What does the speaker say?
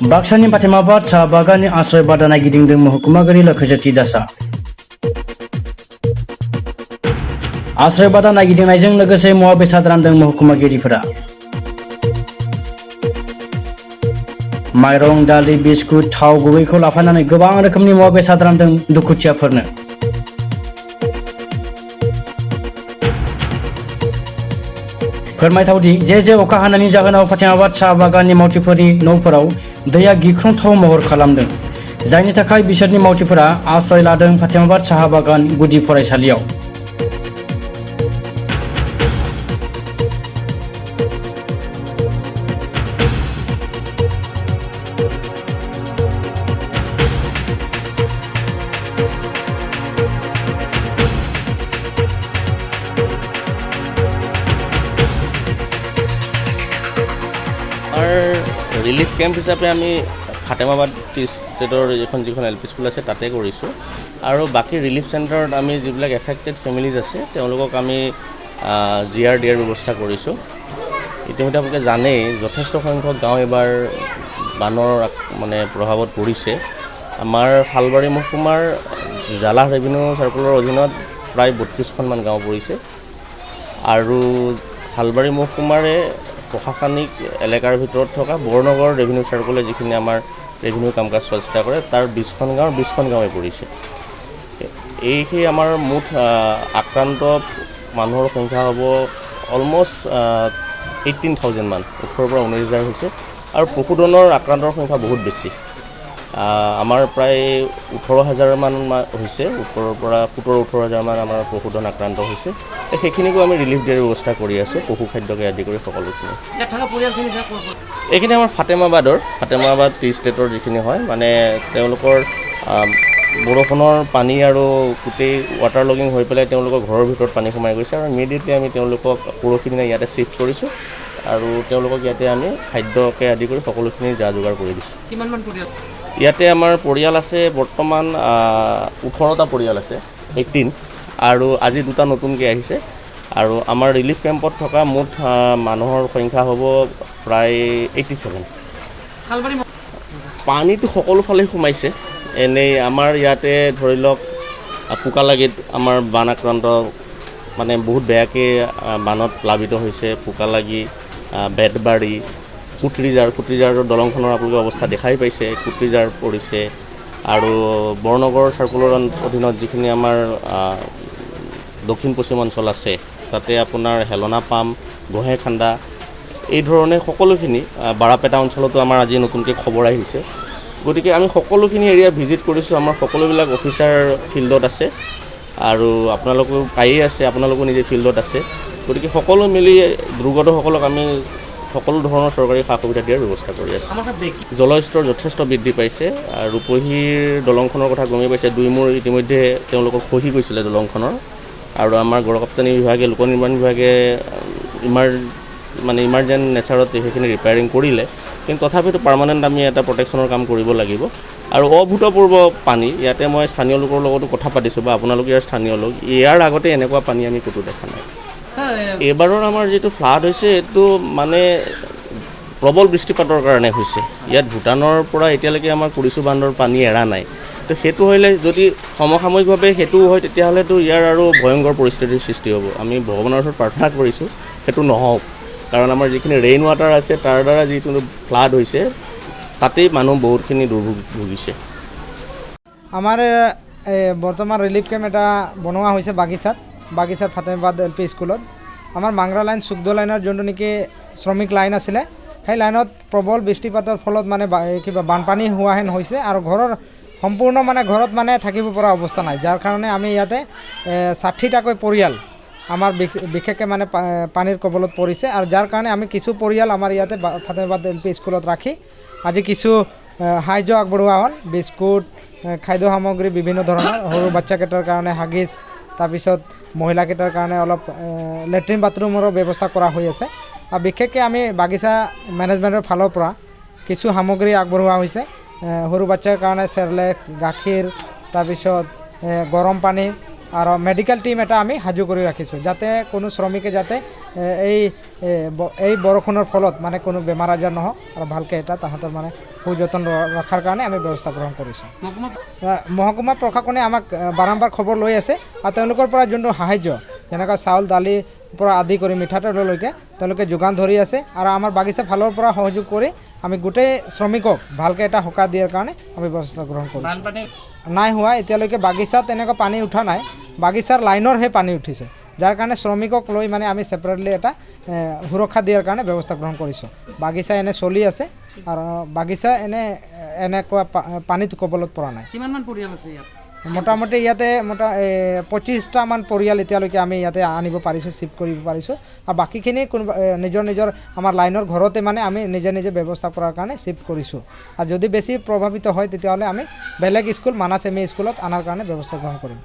बाक्सानि फातेमाबाद साहा बागाननि आश्रय बादा नागिरदों महकुमागिरि लोखोजोथि दासआ आश्रय बादा नागिरनायजों लोगोसे मुवा बेसाद रानदों महकुमागिरिफोरा माइरं दालि बिस्कुट थाव गुबैखौ लाफानानै गोबां रोखोमनि मुवा बेसाद रानदों दुखुथियाफोरनो फोरमायथावदि जे अखा हानायनि जाहोनाव फातेमाबाद साहा बागाननि मावथिफोरनि न'फोराव दैया गिख्रंथाव महर खालामदों जायनि थाखाय बिसोरनि मावथिफोरा आश्रय लादों फातेमाबाद साहा बागान गुदि फरायसालियाव ৰিলিফ কেম্প হিচাপে আমি ফাতেমাবাদ টি ষ্টেটৰ যিখন LP স্কুল আছে তাতে কৰিছোঁ আৰু বাকী ৰিলিফ চেণ্টাৰত আমি যিবিলাক এফেক্টেড ফেমিলিজ আছে তেওঁলোকক আমি GR দিয়াৰ ব্যৱস্থা কৰিছোঁ ইতিমধ্যে আপোনালোকে জানেই যথেষ্ট সংখ্যক গাঁও এবাৰ বানৰ মানে প্ৰভাৱত পৰিছে আমাৰ শালবাৰী মহকুমাৰ জালাহ ৰেভিনিউ চাৰ্কুলৰ অধীনত প্ৰায় 32খনমান গাঁও পৰিছে আৰু শালবাৰী মহকুমাৰে প্ৰশাসনিক এলেকাৰ ভিতৰত থকা বৰনগৰ ৰেভিনিউ চাৰ্কুলে যিখিনি আমাৰ ৰেভিনিউ কাম কাজ চোৱা কৰে তাৰ 20খন গাঁৱে পৰিছে সেই আমাৰ মুঠ আক্ৰান্ত মানুহৰ সংখ্যা হ'ব অলমষ্ট 18,000 মান 18 পৰা 19,000 হৈছে আৰু পশুধনৰ আক্ৰান্তৰ সংখ্যা বহুত বেছি আমাৰ প্ৰায় 18,000 মান হৈছে 18 পৰা 17-18,000 মান আমাৰ পশুধন আক্ৰান্ত হৈছে সেইখিনিকো আমি ৰিলিফ দিয়াৰ ব্যৱস্থা কৰি আছোঁ পশু খাদ্যকে আদি কৰি সকলোখিনি এইখিনি আমাৰ ফাতেমাবাদ টি ষ্টেটৰ যিখিনি হয় মানে তেওঁলোকৰ বৰষুণৰ পানী আৰু গোটেই ৱাটাৰ লগিং হৈ পেলাই তেওঁলোকৰ ঘৰৰ ভিতৰত পানী সোমাই গৈছে আৰু ইমিডিয়েটলি আমি তেওঁলোকক পৰহি দিনা ইয়াতে শিফ্ট কৰিছোঁ আৰু তেওঁলোকক ইয়াতে আমি খাদ্যকে আদি কৰি সকলোখিনি যা যোগাৰ কৰি দিছোঁ কিমানমান পৰিয়াল ইয়াতে আমাৰ পৰিয়াল আছে বৰ্তমান 18টা পৰিয়াল আছে 18 আৰু আজি 2টা নতুনকৈ আহিছে আৰু আমাৰ ৰিলিফ কেম্পত থকা মুঠ মানুহৰ সংখ্যা হ'ব প্ৰায় 87 পানীটো সকলো ফালে সোমাইছে এনেই আমাৰ ইয়াতে ধৰি লওক পোকালাগিত আমাৰ বান আক্ৰান্ত মানে বহুত বেয়াকৈ বানত প্লাবিত হৈছে পোকালাগি বেতবাৰী কুটৰিজাৰ দলংখনৰ আপোনালোকে অৱস্থা দেখাই পাইছে কুটৰিজাৰ পৰিছে আৰু বৰনগৰ চাৰ্কুলৰ অধীনত যিখিনি আমাৰ দক্ষিণ পশ্চিম অঞ্চল আছে তাতে আপোনাৰ হেলনা পাম গোহেখান্দা এই ধৰণে সকলোখিনি বাৰাপেটা অঞ্চলতো আমাৰ আজি নতুনকৈ খবৰ আহিছে গতিকে আমি সকলোখিনি এৰিয়া ভিজিট কৰিছোঁ আমাৰ সকলোবিলাক অফিচাৰ ফিল্ডত আছে আৰু আপোনালোকেও পায়েই আছে আপোনালোকো নিজে ফিল্ডত আছে গতিকে সকলো মিলি দুৰ্গতসকলক আমি সকলো ধৰণৰ চৰকাৰী সা সুবিধা দিয়াৰ ব্যৱস্থা কৰি আছোঁ জলস্তৰ যথেষ্ট বৃদ্ধি পাইছে ৰূপহীৰ দলংখনৰ কথা গমেই পাইছে 2 মূৰ ইতিমধ্যে তেওঁলোকক খহি গৈছিলে দলংখনৰ আৰু আমাৰ গড়কাপ্তানি বিভাগে লোক নিৰ্মাণ বিভাগে ইমাৰ্জেণ্ট নেচাৰত সেইখিনি ৰিপেয়াৰিং কৰিলে কিন্তু তথাপিতো পাৰ্মানেণ্ট আমি এটা প্ৰটেকশ্যনৰ কাম কৰিব লাগিব আৰু অভূতপূৰ্ব পানী ইয়াতে মই স্থানীয় লোকৰ লগতো কথা পাতিছোঁ বা আপোনালোকে ইয়াৰ স্থানীয় লোক ইয়াৰ আগতে এনেকুৱা পানী আমি ক'তো দেখা নাই এইবাৰৰ আমাৰ যিটো ফ্লাড হৈছে এইটো মানে প্ৰবল বৃষ্টিপাতৰ কাৰণে হৈছে ইয়াত ভূটানৰ পৰা এতিয়ালৈকে আমাৰ কুৰিচু বান্ধৰ পানী এৰা নাই তো সেইটো হ'লে যদি সমসাময়িকভাৱে সেইটো হয় তেতিয়াহ'লেতো ইয়াৰ আৰু ভয়ংকৰ পৰিস্থিতিৰ সৃষ্টি হ'ব আমি ভগৱানৰ ওচৰত প্ৰাৰ্থনা কৰিছোঁ সেইটো নহওক কাৰণ আমাৰ যিখিনি ৰেইন ৱাটাৰ আছে তাৰ দ্বাৰা যিটো ফ্লাড হৈছে তাতেই মানুহ বহুতখিনি দুৰ্ভোগ ভুগিছে আমাৰ বৰ্তমান ৰিলিফ কেম্প এটা বনোৱা হৈছে বাগিচাত ফাতেমাবাদ LP স্কুলত আমাৰ মাংৰা লাইন চুকদ লাইনৰ যোনটো নেকি শ্ৰমিক লাইন আছিলে সেই লাইনত প্ৰবল বৃষ্টিপাতৰ ফলত মানে কিবা বানপানী হোৱা হেন হৈছে আৰু সম্পূৰ্ণ মানে ঘৰত মানে থাকিব পৰা অৱস্থা নাই যাৰ কাৰণে আমি ইয়াতে 60টাকৈ পৰিয়াল আমাৰ বিশেষকৈ মানে পানীৰ কবলত পৰিছে আৰু যাৰ কাৰণে আমি কিছু পৰিয়াল আমাৰ ইয়াতে ফাতেমাবাদ LP স্কুলত ৰাখি আজি কিছু সাহায্য আগবঢ়োৱা হ'ল বিস্কুট খাদ্য সামগ্ৰী বিভিন্ন ধৰণৰ সৰু বাচ্চাকেইটাৰ কাৰণে হাগিছ তাৰপিছত মহিলাকেইটাৰ কাৰণে অলপ লেট্ৰিন বাথৰুমৰো ব্যৱস্থা কৰা হৈ আছে আৰু বিশেষকৈ আমি বাগিচা মেনেজমেণ্টৰ ফালৰ পৰা কিছু সামগ্ৰী আগবঢ়োৱা হৈছে সৰু বাচ্চাৰ কাৰণে চেৰেলেক গাখীৰ তাৰপিছত গৰম পানী আৰু মেডিকেল টিম এটা আমি সাজু কৰি ৰাখিছোঁ যাতে কোনো শ্ৰমিকে যাতে এই বৰষুণৰ ফলত মানে কোনো বেমাৰ আজাৰ নহওক আৰু ভালকৈ এটা তাহাঁতৰ মানে সুযতন ৰখাৰ কাৰণে আমি ব্যৱস্থা গ্ৰহণ কৰিছোঁ। মহকুমা প্ৰশাসনে আমাক বাৰম্বাৰ খবৰ লৈ আছে আৰু তেওঁলোকৰ পৰা যোনটো সাহায্য যেনেকৈ চাউল দালিৰ পৰা আদি কৰি মিঠাতেললৈকে তেওঁলোকে যোগান ধৰি আছে আৰু আমাৰ বাগিচা ফালৰ পৰা সহযোগ কৰি আমি গোটেই শ্ৰমিকক ভালকৈ এটা সকাহ দিয়াৰ কাৰণে আমি ব্যৱস্থা গ্ৰহণ কৰিছোঁ। নাই হোৱা এতিয়ালৈকে বাগিচাত তেনেকুৱা পানী উঠা নাই, বাগিচাৰ লাইনৰহে পানী উঠিছে, যাৰ কাৰণে শ্ৰমিকক লৈ মানে আমি ছেপাৰেটলি এটা সুৰক্ষা দিয়াৰ কাৰণে ব্যৱস্থা গ্ৰহণ কৰিছোঁ। বাগিচা এনে চলি আছে আৰু বাগিচা এনেকুৱা পানীত কবলত পৰা নাই। কিমানমান পৰিয়াল আছে ইয়াত? মোটামুটি ইয়াতে 25টামান পৰিয়াল এতিয়ালৈকে আমি ইয়াতে আনিব পাৰিছোঁ, চিফ্ট কৰিব পাৰিছোঁ আৰু বাকীখিনি কোনোবা নিজৰ আমাৰ লাইনৰ ঘৰতে মানে আমি নিজে ব্যৱস্থা কৰাৰ কাৰণে চিফ্ট কৰিছোঁ। আৰু যদি বেছি প্ৰভাৱিত হয় তেতিয়াহ'লে আমি বেলেগ স্কুল মানাছ এম ই স্কুলত অনাৰ কাৰণে ব্যৱস্থা গ্ৰহণ কৰিম।